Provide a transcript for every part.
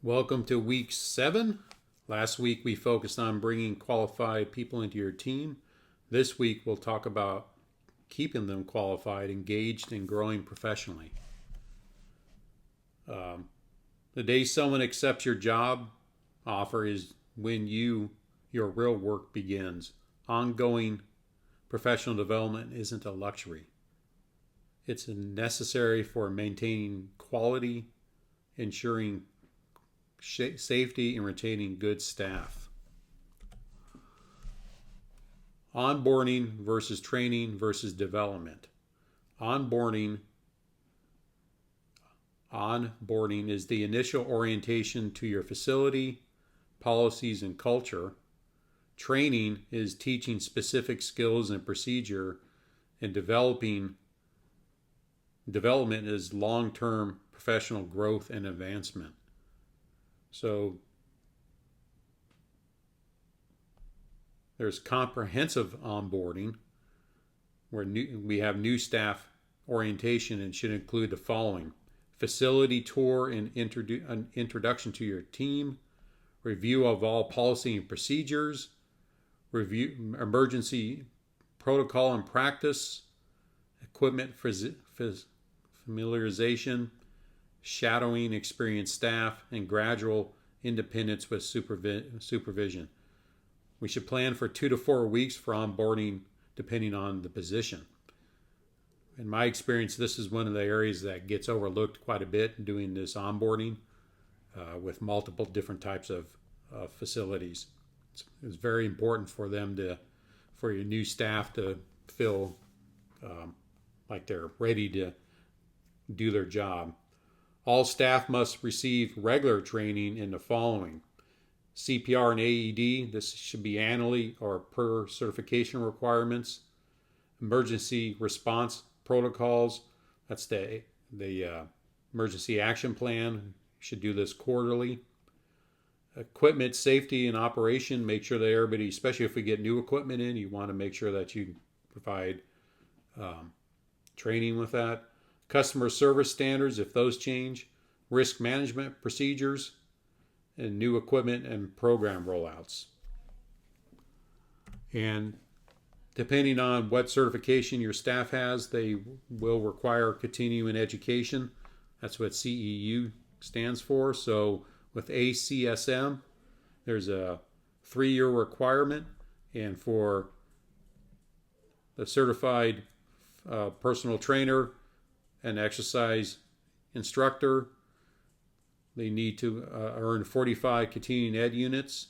Welcome to week 7. Last week we focused on bringing qualified people into your team. This week we'll talk about keeping them qualified, engaged, and growing professionally. The day someone accepts your job offer is when your real work begins. Ongoing professional development isn't a luxury. It's necessary for maintaining quality, ensuring safety, and retaining good staff. Onboarding versus training versus development. Onboarding is the initial orientation to your facility, policies, and culture. Training is teaching specific skills and procedure, and development is long-term professional growth and advancement. So there's comprehensive onboarding where we have new staff orientation and should include the following: facility tour and an introduction to your team, review of all policy and procedures, review emergency protocol and practice, equipment familiarization, shadowing experienced staff, and gradual independence with supervision. We should plan for 2 to 4 weeks for onboarding depending on the position. In my experience, this is one of the areas that gets overlooked quite a bit doing this onboarding with multiple different types of facilities. It's very important for your new staff to feel like they're ready to do their job. All staff must receive regular training in the following: CPR and AED, this should be annually or per certification requirements. Emergency response protocols, that's the emergency action plan, you should do this quarterly. Equipment safety and operation, make sure that everybody, especially if we get new equipment in, you want to make sure that you provide training with that. Customer service standards, if those change. Risk management procedures, and new equipment and program rollouts. And depending on what certification your staff has, they will require continuing education. That's what CEU stands for. So with ACSM, there's a 3-year requirement, and for the certified personal trainer and exercise instructor, they need to earn 45 continuing ed units.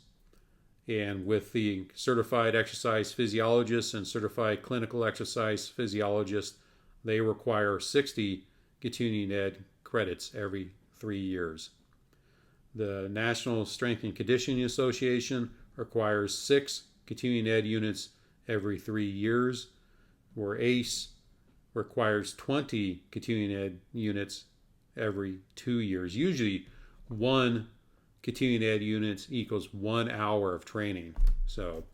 And with the certified exercise physiologist and certified clinical exercise physiologist, they require 60 continuing ed credits every 3 years. The National Strength and Conditioning Association requires 6 continuing ed units every 3 years, where ACE requires 20 continuing ed units every 2 years. Usually 1 continuing ed units equals 1 hour of training. So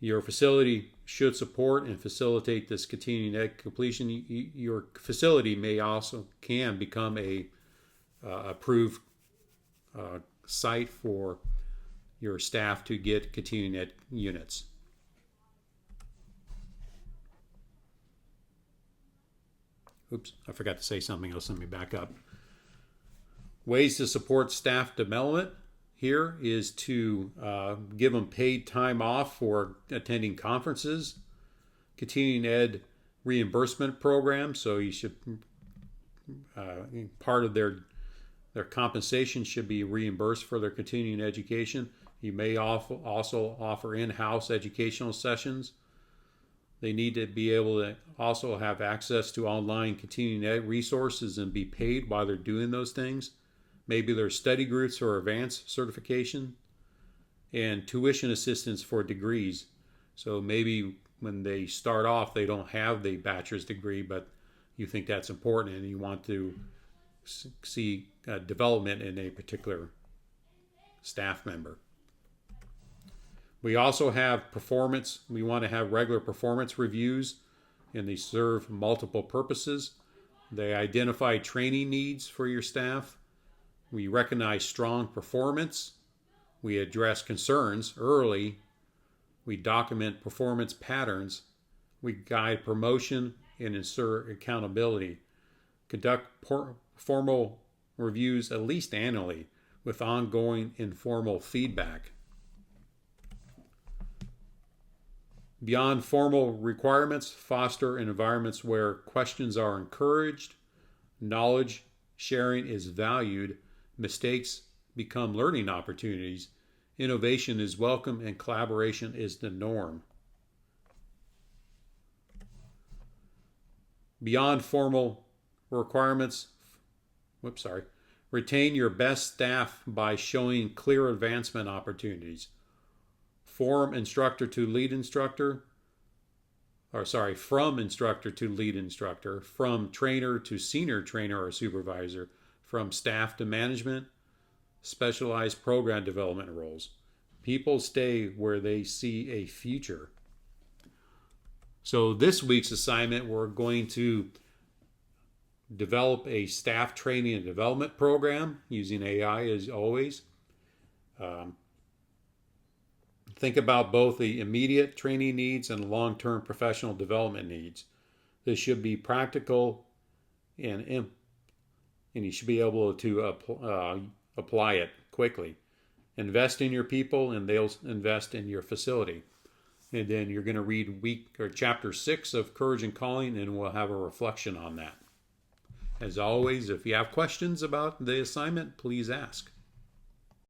your facility should support and facilitate this continuing ed completion. Your facility can become a approved site for your staff to get continuing ed units. Oops, I forgot to say something else. Let me back up. Ways to support staff development here is to give them paid time off for attending conferences, continuing ed reimbursement program. So you should part of their compensation should be reimbursed for their continuing education. You may also offer in-house educational sessions. They need to be able to also have access to online continuing ed resources and be paid while they're doing those things. Maybe there's study groups or advanced certification, and tuition assistance for degrees. So maybe when they start off, they don't have the bachelor's degree, but you think that's important and you want to see development in a particular staff member. We also have performance. We want to have regular performance reviews, and they serve multiple purposes. They identify training needs for your staff. We recognize strong performance. We address concerns early. We document performance patterns. We guide promotion and ensure accountability. Conduct formal reviews at least annually with ongoing informal feedback. Beyond formal requirements, foster environments where questions are encouraged, knowledge sharing is valued, mistakes become learning opportunities, innovation is welcome, and collaboration is the norm. Beyond formal requirements, retain your best staff by showing clear advancement opportunities. From instructor to lead instructor, from instructor to lead instructor, from trainer to senior trainer or supervisor, from staff to management, specialized program development roles. People stay where they see a future. So this week's assignment, we're going to develop a staff training and development program using AI as always. Think about both the immediate training needs and long-term professional development needs. This should be practical and you should be able to apply it quickly. Invest in your people and they'll invest in your facility. And then you're going to read chapter 6 of Courage and Calling, and we'll have a reflection on that. As always, if you have questions about the assignment, please ask.